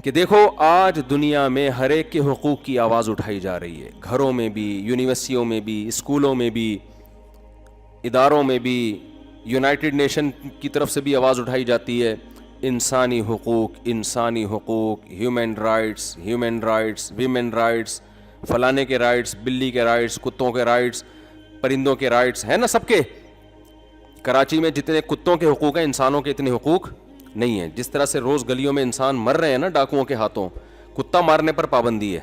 کہ دیکھو آج دنیا میں ہر ایک کے حقوق کی آواز اٹھائی جا رہی ہے، گھروں میں بھی، یونیورسٹیوں میں بھی، اسکولوں میں بھی، اداروں میں بھی، یونائٹڈ نیشن کی طرف سے بھی آواز اٹھائی جاتی ہے، انسانی حقوق، انسانی حقوق، ہیومن رائٹس، ویمن رائٹس، فلانے کے رائٹس، بلی کے رائٹس، کتوں کے رائٹس، پرندوں کے رائٹس ہیں نا سب کے۔ کراچی میں جتنے کتوں کے حقوق ہیں انسانوں کے اتنے حقوق نہیں ہیں۔ جس طرح سے روز گلیوں میں انسان مر رہے ہیں نا ڈاکوؤں کے ہاتھوں، کتا مارنے پر پابندی ہے،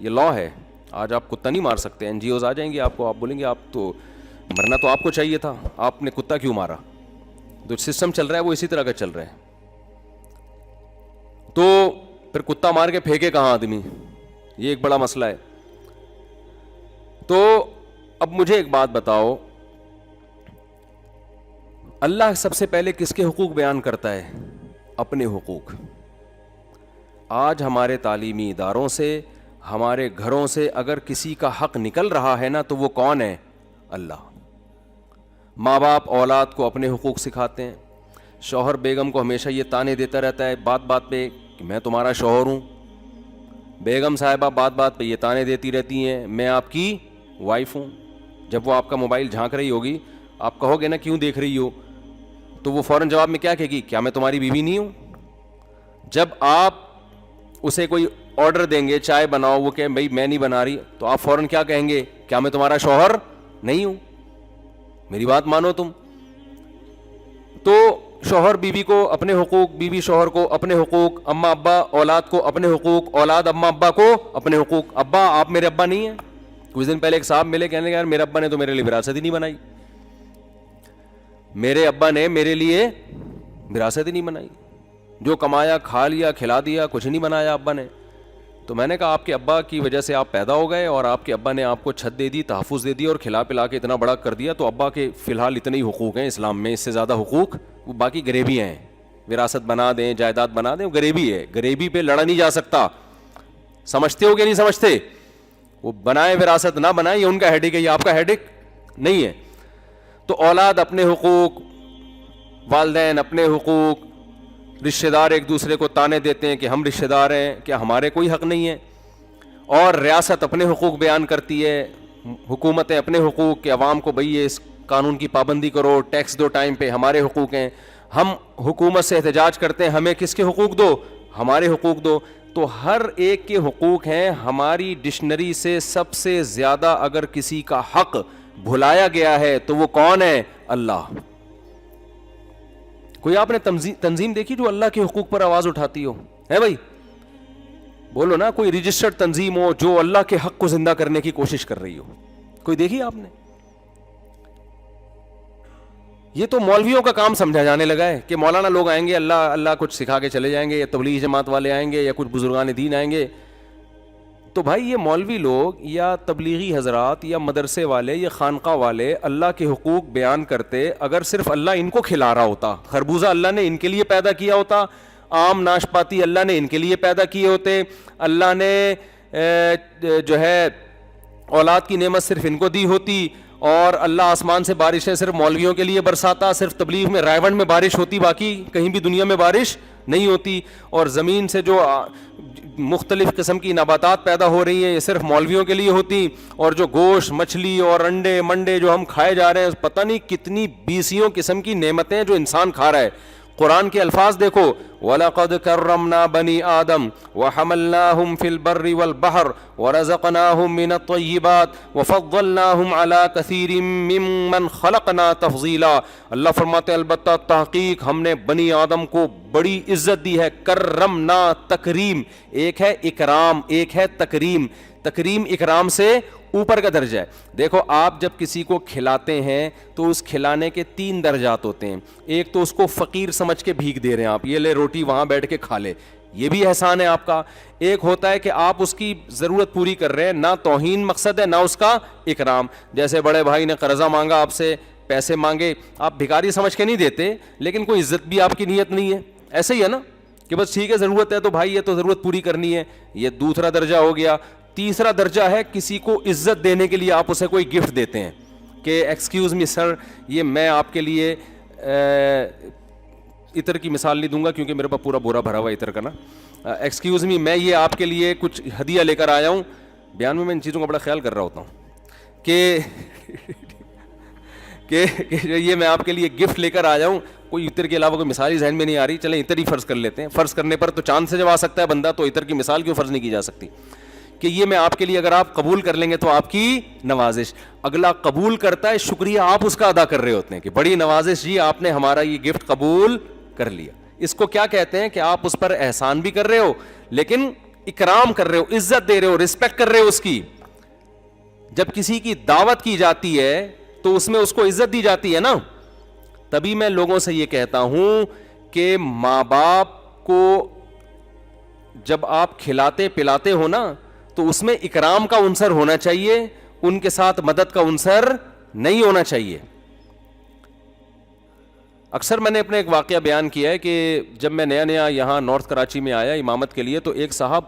یہ لا ہے۔ آج آپ کتا نہیں مار سکتے، این جی اوز آ جائیں گے آپ کو، آپ بولیں گے آپ تو مرنا تو آپ کو چاہیے تھا، آپ نے کتا کیوں مارا؟ جو سسٹم چل رہا ہے وہ اسی طرح کا چل رہا ہے۔ تو پھر کتا مار کے پھینکے کہاں آدمی، یہ ایک بڑا مسئلہ ہے۔ تو اب مجھے ایک بات بتاؤ، اللہ سب سے پہلے کس کے حقوق بیان کرتا ہے؟ اپنے حقوق۔ آج ہمارے تعلیمی اداروں سے، ہمارے گھروں سے اگر کسی کا حق نکل رہا ہے نا تو وہ کون ہے؟ اللہ۔ ماں باپ اولاد کو اپنے حقوق سکھاتے ہیں، شوہر بیگم کو ہمیشہ یہ تانے دیتا رہتا ہے بات بات پہ کہ میں تمہارا شوہر ہوں، بیگم صاحبہ بات بات پہ یہ تانے دیتی رہتی ہیں میں آپ کی وائف ہوں۔ جب وہ آپ کا موبائل جھانک رہی ہوگی، آپ کہو گے نا کیوں دیکھ رہی ہو، تو وہ فوراً جواب میں کیا کہے گی؟ کیا میں تمہاری بیوی نہیں ہوں؟ جب آپ اسے کوئی آرڈر دیں گے چائے بناؤ، وہ کہ بھائی میں نہیں بنا رہی، تو آپ فوراً کیا کہیں گے؟ کیا میں تمہارا شوہر نہیں ہوں؟ میری بات مانو تم۔ تو شوہر بیوی کو اپنے حقوق، بیوی شوہر کو اپنے حقوق، اماں ابا اولاد کو اپنے حقوق، اولاد اماں ابا کو اپنے حقوق۔ ابا آپ میرے ابا نہیں ہیں۔ کچھ دن پہلے ایک صاحب ملے، کہنے لگے یار میرے ابا نے تو میرے لیے وراثت ہی نہیں بنائی، میرے ابا نے میرے لیے وراثت ہی نہیں بنائی، جو کمایا کھا لیا کھلا دیا، کچھ نہیں بنایا ابا نے۔ تو میں نے کہا آپ کے ابا کی وجہ سے آپ پیدا ہو گئے اور آپ کے ابا نے آپ کو چھت دے دی، تحفظ دے دی اور کھلا پلا کے اتنا بڑا کر دیا، تو ابا کے فی الحال اتنے ہی حقوق ہیں اسلام میں، اس سے زیادہ حقوق وہ باقی غریبی ہیں۔ وراثت بنا دیں، جائیداد بنا دیں، وہ غریبی ہے، غریبی پہ لڑا نہیں جا سکتا۔ سمجھتے ہو کہ نہیں سمجھتے؟ وہ بنائے وراثت نہ بنائے، یہ ان کا ہیڈک ہے، یہ آپ کا ہیڈک نہیں ہے۔ تو اولاد اپنے حقوق، والدین اپنے حقوق، رشتہ دار ایک دوسرے کو تانے دیتے ہیں کہ ہم رشتہ دار ہیں، کیا ہمارے کوئی حق نہیں ہے؟ اور ریاست اپنے حقوق بیان کرتی ہے، حکومتیں اپنے حقوق کہ عوام کو بھئی یہ اس قانون کی پابندی کرو، ٹیکس دو ٹائم پہ، ہمارے حقوق ہیں۔ ہم حکومت سے احتجاج کرتے ہیں ہمیں کس کے حقوق دو؟ ہمارے حقوق دو۔ تو ہر ایک کے حقوق ہیں۔ ہماری ڈکشنری سے سب سے زیادہ اگر کسی کا حق بھلایا گیا ہے تو وہ کون ہے؟ اللہ۔ کوئی آپ نے تنظیم دیکھی جو اللہ کے حقوق پر آواز اٹھاتی ہو؟ ہے بھائی؟ بولو نا، کوئی رجسٹرڈ تنظیم ہو جو اللہ کے حق کو زندہ کرنے کی کوشش کر رہی ہو؟ کوئی دیکھی آپ نے؟ یہ تو مولویوں کا کام سمجھا جانے لگا ہے کہ مولانا لوگ آئیں گے، اللہ اللہ کچھ سکھا کے چلے جائیں گے، یا تبلیغ جماعت والے آئیں گے، یا کچھ بزرگان دین آئیں گے۔ تو بھائی یہ مولوی لوگ یا تبلیغی حضرات یا مدرسے والے یا خانقاہ والے اللہ کے حقوق بیان کرتے، اگر صرف اللہ ان کو کھلا رہا ہوتا، خربوزہ اللہ نے ان کے لیے پیدا کیا ہوتا، آم ناشپاتی اللہ نے ان کے لیے پیدا کیے ہوتے، اللہ نے جو ہے اولاد کی نعمت صرف ان کو دی ہوتی، اور اللہ آسمان سے بارشیں صرف مولویوں کے لیے برساتا، صرف تبلیغ میں رائیونڈ میں بارش ہوتی، باقی کہیں بھی دنیا میں بارش نہیں ہوتی، اور زمین سے جو مختلف قسم کی نباتات پیدا ہو رہی ہیں یہ صرف مولویوں کے لیے ہوتی، اور جو گوشت مچھلی اور انڈے منڈے جو ہم کھائے جا رہے ہیں، پتہ نہیں کتنی بیسیوں قسم کی نعمتیں جو انسان کھا رہا ہے۔ قرآن کے الفاظ دیکھو، وَلَقَدْ كَرَّمْنَا بَنِي آدَمَ وَحَمَلْنَاهُمْ فِي الْبَرِّ وَالْبَحْرِ وَرَزَقْنَاهُمْ مِنَ الطَّيِّبَاتِ وَفَضَّلْنَاهُمْ عَلَى كَثِيرٍ مِّمَّنْ خَلَقْنَا تَفْضِيلًا۔ اللہ فرماتے ہیں البتہ تحقیق ہم نے بنی آدم کو بڑی عزت دی ہے۔ کرمنا، تکریم، ایک ہے اکرام، ایک ہے تکریم۔ تکریم اکرام سے اوپر کا درجہ ہے۔ دیکھو آپ جب کسی کو کھلاتے ہیں تو اس کھلانے کے 3 درجات ہوتے ہیں۔ ایک تو اس کو فقیر سمجھ کے بھیک دے رہے ہیں آپ، یہ لے روٹی وہاں بیٹھ کے کھا لے، یہ بھی احسان ہے آپ کا۔ ایک ہوتا ہے کہ آپ اس کی ضرورت پوری کر رہے ہیں، نہ توہین مقصد ہے نہ اس کا اکرام۔ جیسے بڑے بھائی نے قرضہ مانگا آپ سے، پیسے مانگے، آپ بھکاری سمجھ کے نہیں دیتے، لیکن کوئی عزت بھی آپ کی نیت نہیں ہے، ایسے ہی ہے نا کہ بس ٹھیک ہے ضرورت ہے تو بھائی یہ تو ضرورت پوری کرنی ہے، یہ دوسرا درجہ ہو گیا۔ تیسرا درجہ ہے کسی کو عزت دینے کے لیے آپ اسے کوئی گفٹ دیتے ہیں کہ ایکسکیوز می سر، یہ میں آپ کے لیے عطر کی مثال نہیں دوں گا کیونکہ میرے پاس پورا بورا بھرا ہوا عطر کا نا. ایکسکیوز می, میں یہ آپ کے لیے کچھ ہدیہ لے کر آیا ہوں. بیان میں ان چیزوں کا بڑا خیال کر رہا ہوتا ہوں کہ یہ میں آپ کے لیے گفٹ لے کر آیا ہوں. کوئی عطر کے علاوہ کوئی مثال ہی ذہن میں نہیں آ رہی. چلیں عطر ہی فرض کر لیتے ہیں. فرض کرنے پر تو چاند سے جب آ سکتا ہے بندہ, تو عطر کی مثال کیوں فرض نہیں کی جا سکتی کہ یہ میں آپ کے لیے, اگر آپ قبول کر لیں گے تو آپ کی نوازش. اگلا قبول کرتا ہے, شکریہ آپ اس کا ادا کر رہے ہوتے ہیں کہ بڑی نوازش جی, آپ نے ہمارا یہ گفٹ قبول کر لیا. اس کو کیا کہتے ہیں کہ آپ اس پر احسان بھی کر رہے ہو لیکن اکرام کر رہے ہو, عزت دے رہے ہو, رسپیکٹ کر رہے ہو اس کی. جب کسی کی دعوت کی جاتی ہے تو اس میں اس کو عزت دی جاتی ہے نا. تبھی میں لوگوں سے یہ کہتا ہوں کہ ماں باپ کو جب آپ کھلاتے پلاتے ہو نا تو اس میں اکرام کا عنصر ہونا چاہیے, ان کے ساتھ مدد کا عنصر نہیں ہونا چاہیے. اکثر میں نے اپنے ایک واقعہ بیان کیا ہے کہ جب میں نیا یہاں نارتھ کراچی میں آیا امامت کے لیے, تو ایک صاحب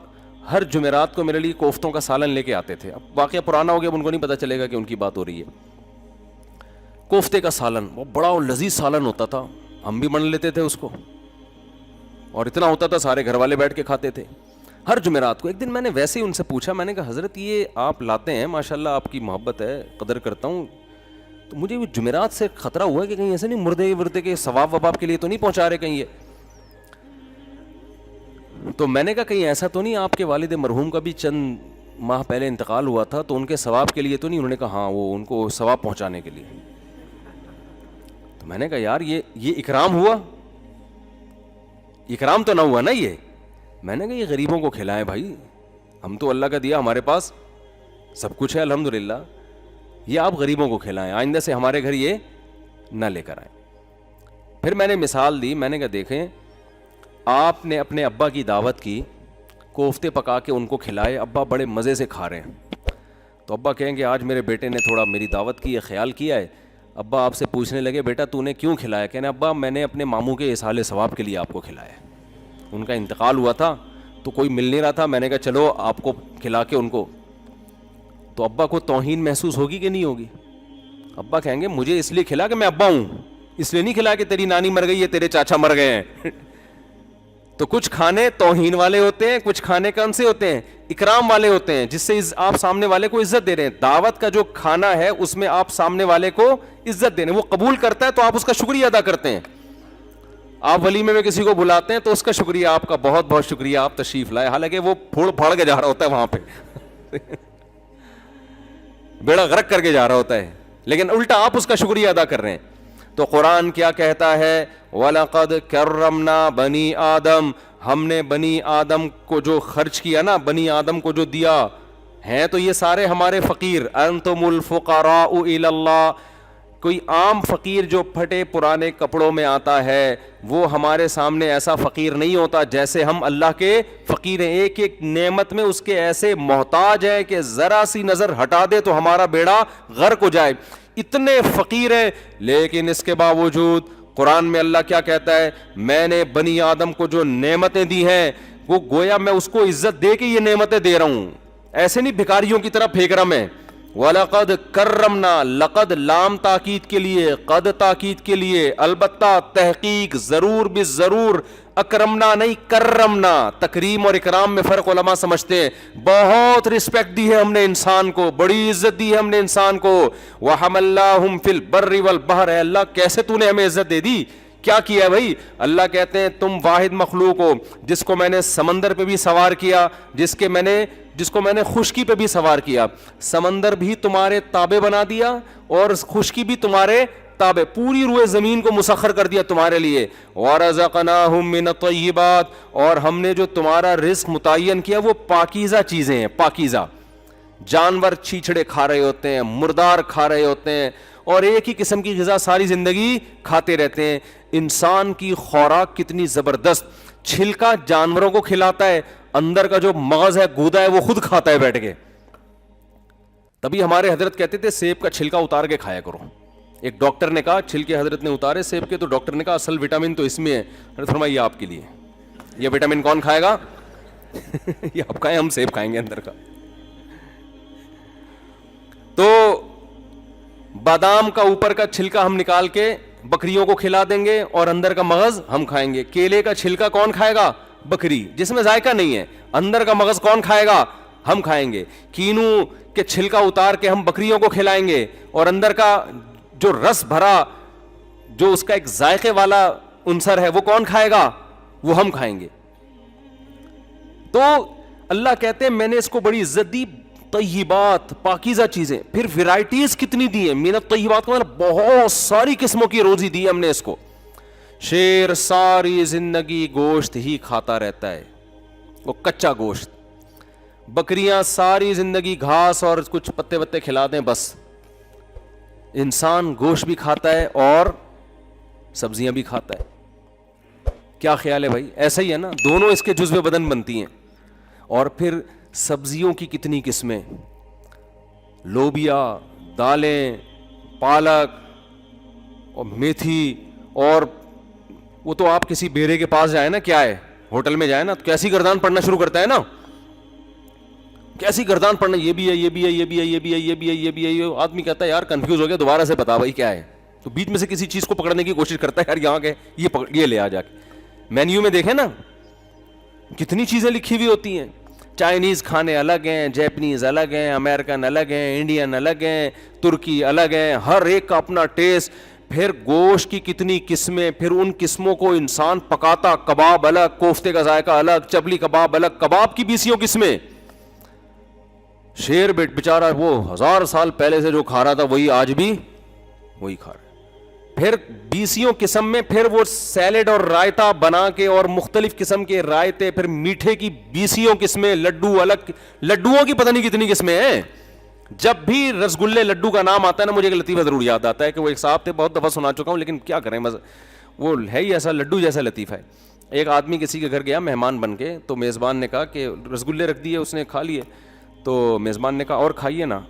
ہر جمعرات کو میرے لیے کوفتوں کا سالن لے کے آتے تھے. اب واقعہ پرانا ہو گیا, ان کو نہیں پتا چلے گا کہ ان کی بات ہو رہی ہے. کوفتے کا سالن, وہ بڑا لذیذ سالن ہوتا تھا, ہم بھی بن لیتے تھے اس کو, اور اتنا ہوتا تھا سارے گھر والے بیٹھ کے کھاتے تھے ہر جمعرات کو. ایک دن میں نے ویسے ہی ان سے پوچھا, میں نے کہا حضرت یہ آپ لاتے ہیں, ماشاءاللہ آپ کی محبت ہے, قدر کرتا ہوں, تو مجھے وہ جمعرات سے خطرہ ہوا ہے کہ کہیں ایسے نہیں مردے وردے کے ثواب وباب کے لیے تو نہیں پہنچا رہے کہیں یہ. تو میں نے کہا کہیں ایسا تو نہیں آپ کے والد مرحوم کا بھی چند ماہ پہلے انتقال ہوا تھا, تو ان کے ثواب کے لیے تو نہیں؟ انہوں نے کہا ہاں, وہ ان کو ثواب پہنچانے کے لیے. تو میں نے کہا یار یہ اکرام ہوا, اکرام تو نہ ہوا نا یہ. میں نے کہا یہ غریبوں کو کھلائیں بھائی, ہم تو اللہ کا دیا, ہمارے پاس سب کچھ ہے الحمدللہ, یہ آپ غریبوں کو کھلائیں, آئندہ سے ہمارے گھر یہ نہ لے کر آئیں. پھر میں نے مثال دی, میں نے کہا دیکھیں آپ نے اپنے ابا کی دعوت کی, کوفتے پکا کے ان کو کھلائے, ابا بڑے مزے سے کھا رہے ہیں, تو ابا کہیں گے آج میرے بیٹے نے تھوڑا میری دعوت کی ہے, خیال کیا ہے. ابا آپ سے پوچھنے لگے بیٹا تو نے کیوں کھلایا؟ کہنے ابا میں نے اپنے ماموں کے اصحال ثواب کے لیے آپ کو کھلایا, ان کا انتقال ہوا تھا تو کوئی مل نہیں رہا تھا, میں نے کہا چلو آپ کو کھلا کے ان کو. تو ابا کو توہین محسوس ہوگی کہ نہیں ہوگی؟ ابا کہیں گے مجھے اس لیے کھلا کہ میں ابا ہوں, اس لیے نہیں کھلا کہ تیری نانی مر گئی ہے, تیرے چاچا مر گئے ہیں. تو کچھ کھانے توہین والے ہوتے ہیں, کچھ کھانے کون سے ہوتے ہیں؟ اکرام والے ہوتے ہیں, جس سے آپ سامنے والے کو عزت دے رہے ہیں. دعوت کا جو کھانا ہے اس میں آپ سامنے والے کو عزت دے رہے ہیں, وہ قبول کرتا ہے تو آپ اس کا شکریہ ادا کرتے ہیں. آپ ولیمے میں کسی کو بلاتے ہیں تو اس کا شکریہ, آپ کا بہت بہت شکریہ, آپ تشریف لائے, حالانکہ وہ پھوڑ پھاڑ کے جا رہا ہوتا ہے وہاں پہ بیڑا غرق کر کے جا رہا ہوتا ہے, لیکن الٹا آپ اس کا شکریہ ادا کر رہے ہیں. تو قرآن کیا کہتا ہے؟ وَلَقَدْ كَرَّمْنَا بَنِي آدم, ہم نے بنی آدم کو جو خرچ کیا نا, بنی آدم کو جو دیا ہیں, تو یہ سارے ہمارے فقیر. انتم الفقراء الی اللہ, کوئی عام فقیر جو پھٹے پرانے کپڑوں میں آتا ہے وہ ہمارے سامنے ایسا فقیر نہیں ہوتا جیسے ہم اللہ کے فقیر ہیں. ایک ایک نعمت میں اس کے ایسے محتاج ہے کہ ذرا سی نظر ہٹا دے تو ہمارا بیڑا غرق ہو جائے, اتنے فقیر ہیں. لیکن اس کے باوجود قرآن میں اللہ کیا کہتا ہے؟ میں نے بنی آدم کو جو نعمتیں دی ہیں وہ گویا میں اس کو عزت دے کے یہ نعمتیں دے رہا ہوں, ایسے نہیں بھکاریوں کی طرح پھینک رہا میں. وَلَقَدْ كَرَّمْنَا, لقد لام تاکید کے لیے, قد تاکید کے لیے, البتہ تحقیق ضرور بالضرور, اکرمنا نہیں کرمنا. تکریم اور اکرام میں فرق علماء سمجھتے ہیں. بہت رسپیکٹ دی ہے ہم نے انسان کو, بڑی عزت دی ہے ہم نے انسان کو. وَحَمَلْنَاهُمْ فِي الْبَرِّ وَالْبَحْرِ, اے اللہ کیسے تو نے ہمیں عزت دے دی, کیا کیا ہے بھائی؟ اللہ کہتے ہیں تم واحد مخلوق ہو جس کو میں نے سمندر پہ بھی سوار کیا, جس کو میں نے خشکی پہ بھی سوار کیا. سمندر بھی تمہارے تابع بنا دیا اور خشکی بھی تمہارے تابع, پوری روئے زمین کو مسخر کر دیا تمہارے لیے. وَرَزَقْنَاهُم مِّنَ الطَّيِّبَاتِ, اور ہم نے جو تمہارا رزق متعین کیا وہ پاکیزہ چیزیں ہیں, پاکیزہ. جانور چھیچڑے کھا رہے ہوتے ہیں, مردار کھا رہے ہوتے ہیں, اور ایک ہی قسم کی غذا ساری زندگی کھاتے رہتے ہیں. انسان کی خوراک کتنی زبردست, چھلکا جانوروں کو کھلاتا ہے, اندر کا جو مغز ہے گودا ہے وہ خود کھاتا ہے بیٹھ کے. تبھی ہمارے حضرت کہتے تھے سیب کا چھلکا اتار کے کھایا کرو. ایک ڈاکٹر نے کہا, چھلکے حضرت نے اتارے سیب کے, تو ڈاکٹر نے کہا اصل وٹامن تو اس میں ہے. حضرت فرمایا یہ آپ کے لیے, یہ وٹامن کون کھائے گا یہ آپ کھائیں, ہم سیب کھائیں گے اندر کا. تو بادام کا اوپر کا چھلکا ہم نکال کے بکریوں کو کھلا دیں گے اور اندر کا مغز ہم کھائیں گے. کیلے کا چھلکا کون کھائے گا؟ بکری, جس میں ذائقہ نہیں ہے. اندر کا مغز کون کھائے گا؟ ہم کھائیں گے. کینو کے چھلکا اتار کے ہم بکریوں کو کھلائیں گے اور اندر کا جو رس بھرا, جو اس کا ایک ذائقے والا عنصر ہے, وہ کون کھائے گا؟ وہ ہم کھائیں گے. تو اللہ کہتے ہیں میں نے اس کو بڑی عزت دی, طیبات, پاکیزہ چیزیں. پھر ویرائٹیز کتنی دی ہیں, من الطیبات کا مطلب بہت ساری قسموں کی روزی دی ہم نے اس کو. شیر ساری زندگی گوشت ہی کھاتا رہتا ہے, وہ کچا گوشت. بکریاں ساری زندگی گھاس اور کچھ پتے وتے کھلا دیں بس. انسان گوشت بھی کھاتا ہے اور سبزیاں بھی کھاتا ہے. کیا خیال ہے بھائی؟ ایسا ہی ہے نا, دونوں اس کے جزو بدن بنتی ہیں. اور پھر سبزیوں کی کتنی قسمیں, لوبیا, دالیں, پالک اور میتھی. اور وہ تو آپ کسی بیرے کے پاس جائیں نا, کیا ہے, ہوٹل میں جائیں نا, تو کیسی گردان پڑنا شروع کرتا ہے نا, کیسی گردان پڑنا, یہ بھی ہے, یہ بھی ہے, یہ بھی ہے, یہ بھی ہے, یہ بھی ہے, یہ بھی ہے. آدمی کہتا ہے یار کنفیوز ہو گیا, دوبارہ سے بتا بھائی کیا ہے. تو بیچ میں سے کسی چیز کو پکڑنے کی کوشش کرتا ہے, یار یہاں کے یہ لے آ جا کے. مینیو میں دیکھیں نا کتنی چیزیں لکھی ہوئی ہوتی ہیں. چائنیز کھانے الگ ہیں, جیپنیز الگ ہیں, امریکن الگ ہیں, انڈین الگ ہیں, ترکی الگ ہیں, ہر ایک کا اپنا ٹیسٹ. پھر گوشت کی کتنی قسمیں, پھر ان قسموں کو انسان پکاتا, کباب الگ, کوفتے کا ذائقہ الگ, چبلی کباب الگ, کباب کی 20 قسمیں. شیر بیچارہ وہ 1000 سال پہلے سے جو کھا رہا تھا وہی آج بھی وہی کھا رہا ہے. پھر 20 قسم میں پھر وہ سیلڈ اور رائتا بنا کے, اور مختلف قسم کے رائتے, پھر میٹھے کی 20 قسمیں, لڈو الگ, لڈوؤں کی پتہ نہیں کتنی قسمیں ہیں. جب بھی رسگلے لڈو کا نام آتا ہے نا, مجھے ایک لطیفہ ضرور یاد آتا ہے کہ وہ ایک صاحب تھے, بہت دفعہ سنا چکا ہوں, لیکن کیا کریں, وہ ہے ہی ایسا لڈو جیسا لطیفہ ہے. ایک آدمی کسی کے گھر گیا مہمان بن کے, تو میزبان نے کہا کہ رسگلے رکھ دیے, اس نے کھا لیے. تو میزبان نے کہا اور کھائیے نا.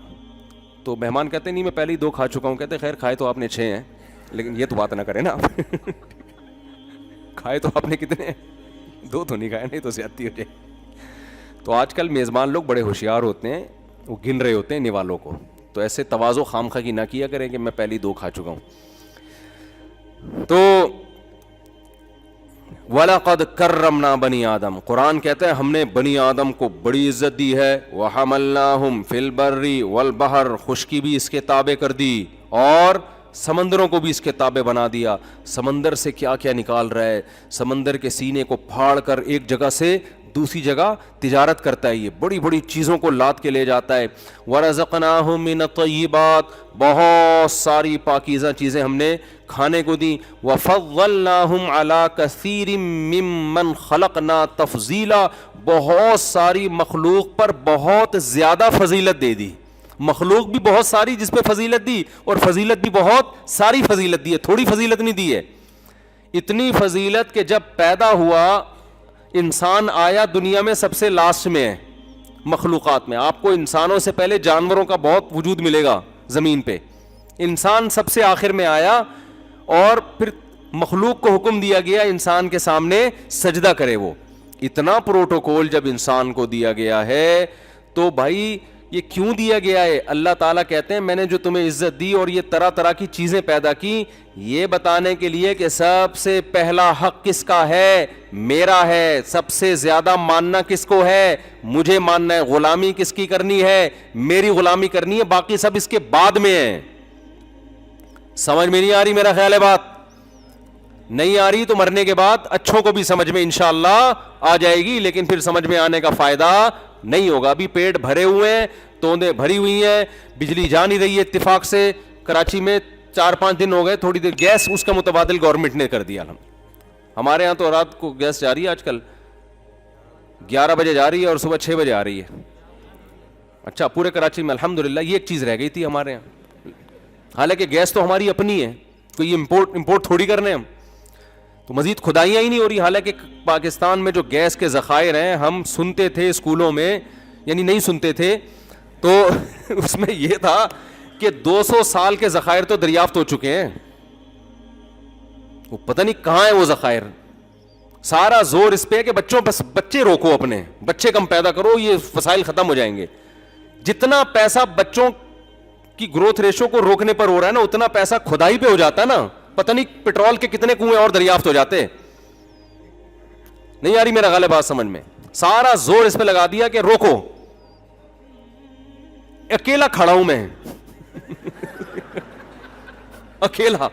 تو مہمان کہتے نہیں میں پہلے ہی 2 کھا چکا ہوں. کہتے خیر کھائے تو آپ نے 6 ہیں, لیکن یہ تو بات نہ کریں نا آپ. کھائے تو آپ نے کتنے ہیں؟ 2 تو نہیں کھائے, نہیں تو زیادتی ہو جائے. تو آج کل میزبان لوگ بڑے ہوشیار ہوتے ہیں, وہ گن رہے ہوتے ہیں نوالوں کو. تو ایسے تواضع خامخواہ کی نہ کیا کریں کہ میں پہلے ہی 2 کھا چکا ہوں. تو وَلَقَدْ كَرَّمْنَا بَنِي آدم, قرآن کہتا ہے ہم نے بنی آدم کو بڑی عزت دی ہے. وَحَمَلْنَاهُمْ فِي الْبَرِّ وَالْبَحْرِ, خشکی بھی اس کے تابع کر دی اور سمندروں کو بھی اس کے تابع بنا دیا. سمندر سے کیا کیا نکال رہا ہے, سمندر کے سینے کو پھاڑ کر ایک جگہ سے دوسری جگہ تجارت کرتا ہے, یہ بڑی بڑی چیزوں کو لاد کے لے جاتا ہے. وَرَزَقْنَاهُم مِّنَ الطَّيِّبَاتِ, بہت ساری پاکیزہ چیزیں ہم نے کھانے کو دی. وَفَضَّلْنَاهُمْ عَلَىٰ كَثِيرٍ مِّمَّنْ خَلَقْنَا تَفْضِيلًا, بہت ساری مخلوق پر بہت زیادہ فضیلت دے دی. مخلوق بھی بہت ساری جس پہ فضیلت دی, اور فضیلت بھی بہت ساری فضیلت دی ہے, تھوڑی فضیلت نہیں دی ہے. اتنی فضیلت کہ جب پیدا ہوا انسان آیا دنیا میں سب سے لاسٹ میں ہے مخلوقات میں. آپ کو انسانوں سے پہلے جانوروں کا بہت وجود ملے گا زمین پہ, انسان سب سے آخر میں آیا. اور پھر مخلوق کو حکم دیا گیا انسان کے سامنے سجدہ کرے. وہ اتنا پروٹوکول جب انسان کو دیا گیا ہے, تو بھائی یہ کیوں دیا گیا ہے؟ اللہ تعالیٰ کہتے ہیں میں نے جو تمہیں عزت دی اور یہ طرح طرح کی چیزیں پیدا کی, یہ بتانے کے لیے کہ سب سے پہلا حق کس کا ہے؟ میرا ہے. سب سے زیادہ ماننا کس کو ہے؟ مجھے ماننا ہے. غلامی کس کی کرنی ہے؟ میری غلامی کرنی ہے. باقی سب اس کے بعد میں ہے. سمجھ میں نہیں آ رہی میرا خیال ہے بات؟ نہیں آ رہی تو مرنے کے بعد اچھوں کو بھی سمجھ میں انشاءاللہ آ جائے گی, لیکن پھر سمجھ میں آنے کا فائدہ نہیں ہوگا. ابھی پیٹ بھرے ہوئے ہیں, توندیں بھری ہوئی ہیں, بجلی جا نہیں رہی ہے. اتفاق سے کراچی میں 4-5 دن ہو گئے, تھوڑی دیر گیس اس کا متبادل گورنمنٹ نے کر دیا. ہمارے ہاں تو رات کو گیس جا رہی ہے, آج کل 11 بجے جا رہی ہے اور صبح 6 بجے آ رہی ہے. اچھا, پورے کراچی میں الحمدللہ. یہ ایک چیز رہ گئی تھی ہمارے یہاں, حالانکہ گیس تو ہماری اپنی ہے, کوئی امپورٹ تھوڑی کرنے ہم. تو مزید کھدائیاں ہی نہیں ہو رہی. حالانکہ پاکستان میں جو گیس کے ذخائر ہیں, ہم سنتے تھے اسکولوں میں, یعنی نہیں سنتے تھے تو اس میں یہ تھا کہ 200 سال کے ذخائر تو دریافت ہو چکے ہیں. وہ پتہ نہیں کہاں ہیں وہ ذخائر. سارا زور اس پہ ہے کہ بچے روکو, اپنے بچے کم پیدا کرو, یہ وسائل ختم ہو جائیں گے. جتنا پیسہ بچوں کی گروتھ ریشو کو روکنے پر ہو رہا ہے نا, اتنا پیسہ کھدائی پہ ہو جاتا ہے نا, پتہ نہیں پیٹرول کے کتنے کنویں اور دریافت ہو جاتے. نہیں آ رہی میرا غالب بات سمجھ میں؟ سارا زور اس پہ لگا دیا کہ روکو, اکیلا کھڑا ہوں میں اکیلا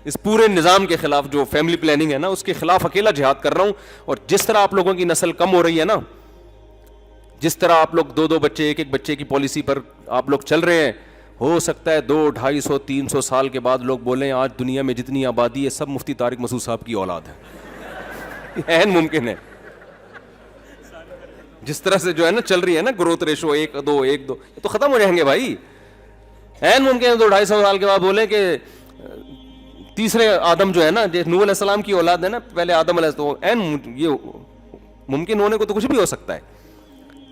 اس پورے نظام کے خلاف, جو فیملی پلاننگ ہے نا اس کے خلاف اکیلا جہاد کر رہا ہوں. اور جس طرح آپ لوگوں کی نسل کم ہو رہی ہے نا, جس طرح آپ لوگ 2 بچے, ایک بچے کی پالیسی پر آپ لوگ چل رہے ہیں, ہو سکتا ہے 200, 250, 300 سال کے بعد لوگ بولیں آج دنیا میں جتنی آبادی ہے سب مفتی طارق مسعود صاحب کی اولاد ہے. عین ممکن ہے, جس طرح سے جو ہے نا چل رہی ہے نا گروتھ ریشو 1-2 1-2, یہ تو ختم ہو جائیں گے بھائی. عین ممکن ہے 200-250 سال کے بعد بولیں کہ تیسرے آدم جو ہے نا, نوح علیہ السلام کی اولاد ہے نا, پہلے آدم علیہ السلام, یہ ممکن ہونے کو تو کچھ بھی ہو سکتا ہے.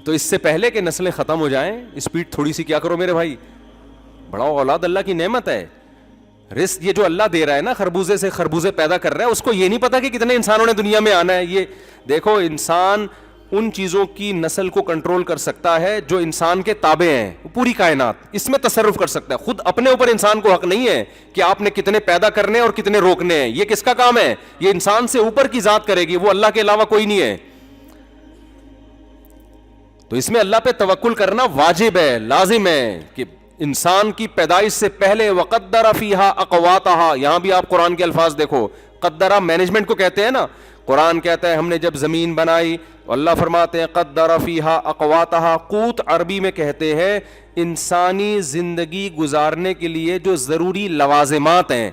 تو اس سے پہلے کہ نسلیں ختم ہو جائیں, اسپیڈ تھوڑی سی کیا کرو میرے بھائی, بڑھاؤ. اولاد اللہ کی نعمت ہے, رزق یہ جو اللہ دے رہا ہے نا, خربوزے سے خربوزے پیدا کر رہا ہے, اس کو یہ نہیں پتا کہ کتنے انسانوں نے دنیا میں آنا ہے. یہ دیکھو, انسان ان چیزوں کی نسل کو کنٹرول کر سکتا ہے جو انسان کے تابع ہیں, پوری کائنات اس میں تصرف کر سکتا ہے. خود اپنے اوپر انسان کو حق نہیں ہے کہ آپ نے کتنے پیدا کرنے اور کتنے روکنے ہیں. یہ کس کا کام ہے؟ یہ انسان سے اوپر کی ذات کرے گی, وہ اللہ کے علاوہ کوئی نہیں ہے. تو اس میں اللہ پہ توکل کرنا واجب ہے, لازم ہے کہ انسان کی پیدائش سے پہلے وقدر فیہا اقواتہا, یہاں بھی آپ قرآن کے الفاظ دیکھو, قدرہ مینجمنٹ کو کہتے ہیں نا. قرآن کہتا ہے ہم نے جب زمین بنائی, اللہ فرماتے ہیں قدر فیہا اقواتہا. قوت عربی میں کہتے ہیں انسانی زندگی گزارنے کے لیے جو ضروری لوازمات ہیں,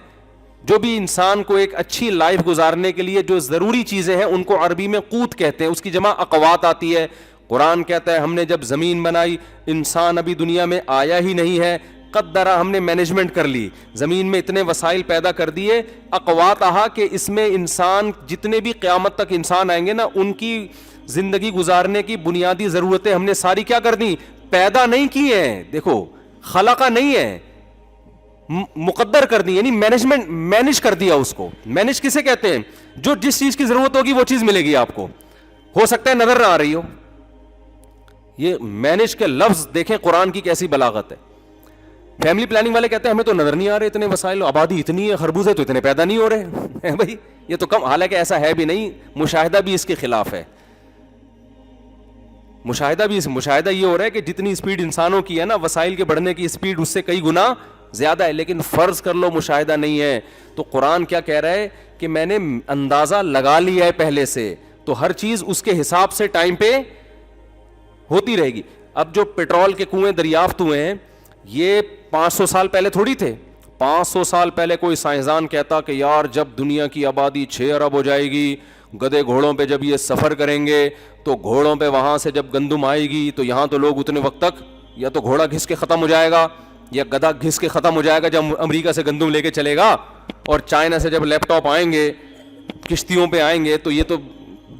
جو بھی انسان کو ایک اچھی لائف گزارنے کے لیے جو ضروری چیزیں ہیں ان کو عربی میں قوت کہتے ہیں, اس کی جمع اقوات آتی ہے. قرآن کہتا ہے ہم نے جب زمین بنائی, انسان ابھی دنیا میں آیا ہی نہیں ہے, قدرہ ہم نے مینجمنٹ کر لی, زمین میں اتنے وسائل پیدا کر دیے, اقواتہا کہ اس میں انسان جتنے بھی قیامت تک انسان آئیں گے نا, ان کی زندگی گزارنے کی بنیادی ضرورتیں ہم نے ساری کیا کر دی, پیدا نہیں کی ہیں. دیکھو خلقہ نہیں ہے, مقدر کر دی, یعنی مینجمنٹ, مینج کر دیا اس کو. مینج کسے کہتے ہیں؟ جو جس چیز کی ضرورت ہوگی وہ چیز ملے گی آپ کو, ہو سکتا ہے نظر نہ آ رہی ہو. یہ مینج کے لفظ دیکھیں قرآن کی کیسی بلاغت ہے. فیملی پلاننگ والے کہتے ہیں ہمیں تو نظر نہیں آ رہے اتنے وسائل, آبادی اتنی ہے, خربوزے تو اتنے پیدا نہیں ہو رہے بھائی, یہ تو کم. حالانکہ ایسا ہے بھی نہیں, مشاہدہ بھی اس کے خلاف ہے. مشاہدہ یہ ہو رہا ہے کہ جتنی اسپیڈ انسانوں کی ہے نا, وسائل کے بڑھنے کی اسپیڈ اس سے کئی گنا زیادہ ہے. لیکن فرض کر لو مشاہدہ نہیں ہے, تو قرآن کیا کہہ رہا ہے کہ میں نے اندازہ لگا لیا ہے پہلے سے, تو ہر چیز اس کے حساب سے ٹائم پہ ہوتی رہے گی. اب جو پیٹرول کے کنویں دریافت ہوئے ہیں, یہ 500 سال پہلے تھوڑی تھے. 500 سال پہلے کوئی سائنسدان کہتا کہ یار جب دنیا کی آبادی 6 ارب ہو جائے گی, گدھے گھوڑوں پہ جب یہ سفر کریں گے, تو گھوڑوں پہ وہاں سے جب گندم آئے گی تو یہاں تو لوگ اتنے وقت تک یا تو گھوڑا گھس کے ختم ہو جائے گا یا گدھا گھس کے ختم ہو جائے گا جب امریکہ سے گندم لے کے چلے گا, اور چائنا سے جب لیپ ٹاپ آئیں گے, کشتیوں پہ آئیں گے, تو یہ تو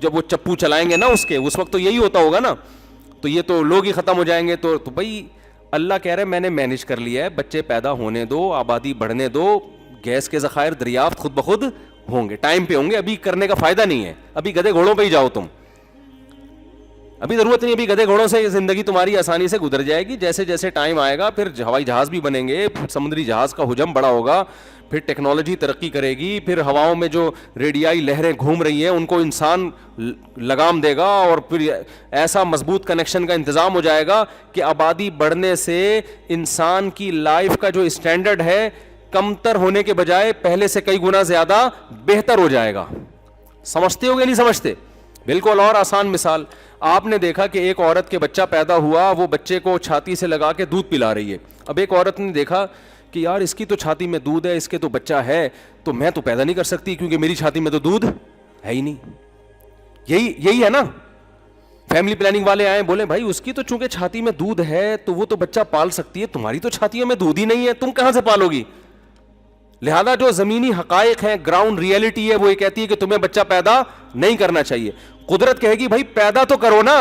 جب وہ چپو چلائیں گے نا اس وقت تو یہی ہوتا ہوگا نا, تو یہ تو لوگ ہی ختم ہو جائیں گے. تو بھائی اللہ کہہ رہے میں نے مینج کر لیا ہے, بچے پیدا ہونے دو, آبادی بڑھنے دو, گیس کے ذخائر دریافت خود بخود ہوں گے, ٹائم پہ ہوں گے. ابھی کرنے کا فائدہ نہیں ہے, ابھی گدھے گھوڑوں پہ ہی جاؤ تم, ابھی ضرورت نہیں. ابھی گدھے گھوڑوں سے زندگی تمہاری آسانی سے گزر جائے گی. جیسے جیسے ٹائم آئے گا پھر ہوائی جہاز بھی بنیں گے, سمندری جہاز کا حجم بڑا ہوگا, پھر ٹیکنالوجی ترقی کرے گی, پھر ہواؤں میں جو ریڈیائی لہریں گھوم رہی ہیں ان کو انسان لگام دے گا, اور پھر ایسا مضبوط کنیکشن کا انتظام ہو جائے گا کہ آبادی بڑھنے سے انسان کی لائف کا جو اسٹینڈرڈ ہے کمتر ہونے کے بجائے پہلے سے کئی گنا زیادہ بہتر ہو جائے گا. سمجھتے ہو گے نہیں سمجھتے؟ بالکل. اور آسان مثال, آپ نے دیکھا کہ ایک عورت کے بچہ پیدا ہوا, وہ بچے کو چھاتی سے لگا کے دودھ پلا رہی ہے. اب ایک عورت نے دیکھا کہ یار اس کی تو چھاتی میں دودھ ہے, اس کے تو بچہ ہے, تو میں تو پیدا نہیں کر سکتی کیونکہ میری چھاتی میں تو دودھ ہے ہی نہیں. یہی ہے نا. فیملی پلاننگ والے آئے, بولے بھائی اس کی تو چونکہ چھاتی میں دودھ ہے تو وہ تو بچہ پال سکتی ہے, تمہاری تو چھاتیوں میں دودھ ہی نہیں ہے, تم کہاں سے پالو گی؟ لہذا جو زمینی حقائق ہیں, گراؤنڈ ریئلٹی ہے, وہ یہ کہتی ہے کہ تمہیں بچہ پیدا نہیں کرنا چاہیے. قدرت کہے گی بھائی پیدا تو کرو نا,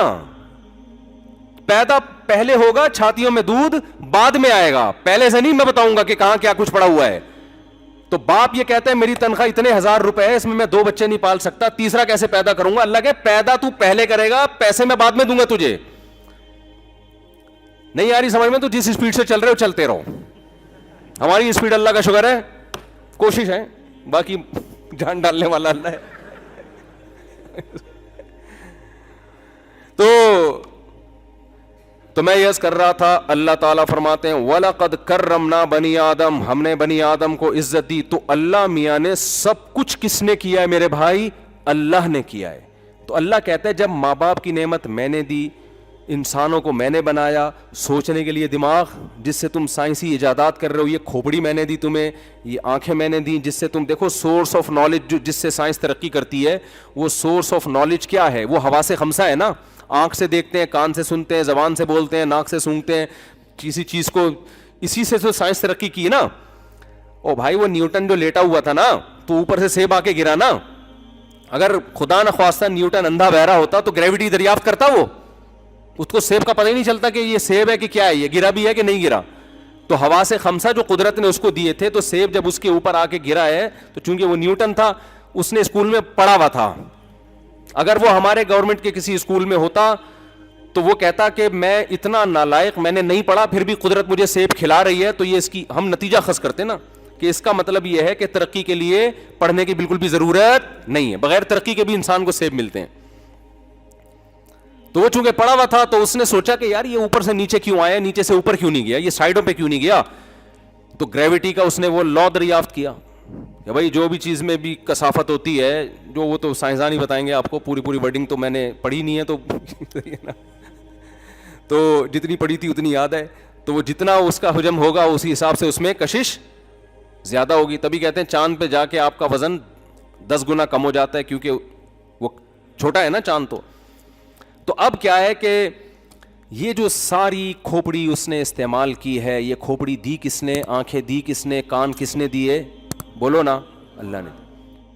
پیدا پہلے ہوگا, چھاتیوں میں دودھ بعد میں آئے گا, پہلے سے نہیں میں بتاؤں گا کہ کہاں کیا کچھ پڑا ہوا ہے. تو باپ یہ کہتا ہے میری تنخواہ اتنے 1000 روپے ہے, اس میں 2 بچے نہیں پال سکتا, تیسرا کیسے پیدا کروں گا؟ اللہ کہ پیدا تو پہلے کرے گا, پیسے میں بعد میں دوں گا تجھے. نہیں آ رہی سمجھ میں؟ تو جس اسپیڈ سے چل رہے ہو چلتے رہو, ہماری اسپیڈ اللہ کا شکر ہے, کوشش ہے, باقی جان ڈالنے والا اللہ ہے. تو میں یس کر رہا تھا, اللہ تعالیٰ فرماتے ہیں وَلَقَدْ كَرَّمْنَا بَنِي آدم, ہم نے بنی آدم کو عزت دی. تو اللہ میاں نے سب کچھ کس نے کیا ہے میرے بھائی؟ اللہ نے کیا ہے. تو اللہ کہتا ہے جب ماں باپ کی نعمت میں نے دی, انسانوں کو میں نے بنایا, سوچنے کے لیے دماغ جس سے تم سائنسی ایجادات کر رہے ہو, یہ کھوپڑی میں نے دی تمہیں, یہ آنکھیں میں نے دی جس سے تم دیکھو سورس آف نالج جس سے سائنس ترقی کرتی ہے, وہ سورس آف نالج کیا ہے؟ وہ حواس خمسہ ہے نا. آنکھ سے دیکھتے ہیں, کان سے سنتے ہیں, زبان سے بولتے ہیں, ناک سے سونگھتے ہیں, کسی چیز کو, اسی سے تو سائنس ترقی کی نا. او بھائی وہ نیوٹن جو لیٹا ہوا تھا نا, تو اوپر سے سیب آ کے گرا نا. اگر خدا نخواستہ نیوٹن اندھا بہرا ہوتا تو گریوٹی دریافت کرتا, وہ اس کو سیب کا پتہ ہی نہیں چلتا کہ یہ سیب ہے کہ کیا ہے, یہ گرا بھی ہے کہ نہیں گرا. تو حواس خمسہ جو قدرت نے اس کو دیے تھے, تو سیب جب اس کے اوپر آ کے گرا ہے تو چونکہ وہ نیوٹن تھا, اس نے اسکول میں پڑھا ہوا تھا. اگر وہ ہمارے گورنمنٹ کے کسی اسکول میں ہوتا تو وہ کہتا کہ میں اتنا نالائق, میں نے نہیں پڑھا پھر بھی قدرت مجھے سیب کھلا رہی ہے, تو یہ اس کی ہم نتیجہ خاص کرتے نا کہ اس کا مطلب یہ ہے کہ ترقی کے لیے پڑھنے کی بالکل بھی ضرورت نہیں ہے, بغیر ترقی کے بھی انسان کو سیب ملتے ہیں. تو وہ چونکہ پڑھا ہوا تھا تو اس نے سوچا کہ یار یہ اوپر سے نیچے کیوں آیا, نیچے سے اوپر کیوں نہیں گیا, یہ سائڈوں پہ کیوں نہیں گیا. تو گریوٹی کا اس نے وہ لا دریافت کیا کہ بھائی جو بھی چیز میں بھی کثافت ہوتی ہے, جو وہ تو سائنسدان ہی بتائیں گے آپ کو, پوری ورڈنگ تو میں نے پڑھی نہیں ہے, تو جتنی پڑھی تھی اتنی یاد ہے. تو وہ جتنا اس کا حجم ہوگا اسی حساب سے اس میں کشش زیادہ ہوگی. تبھی کہتے ہیں چاند پہ جا کے آپ کا وزن 10 گنا کم ہو جاتا ہے, کیونکہ وہ چھوٹا ہے نا چاند. تو اب کیا ہے کہ یہ جو ساری کھوپڑی اس نے استعمال کی ہے, یہ کھوپڑی دی کس نے, آنکھیں دی کس نے, کان کس نے دیے؟ بولو نا, اللہ نے.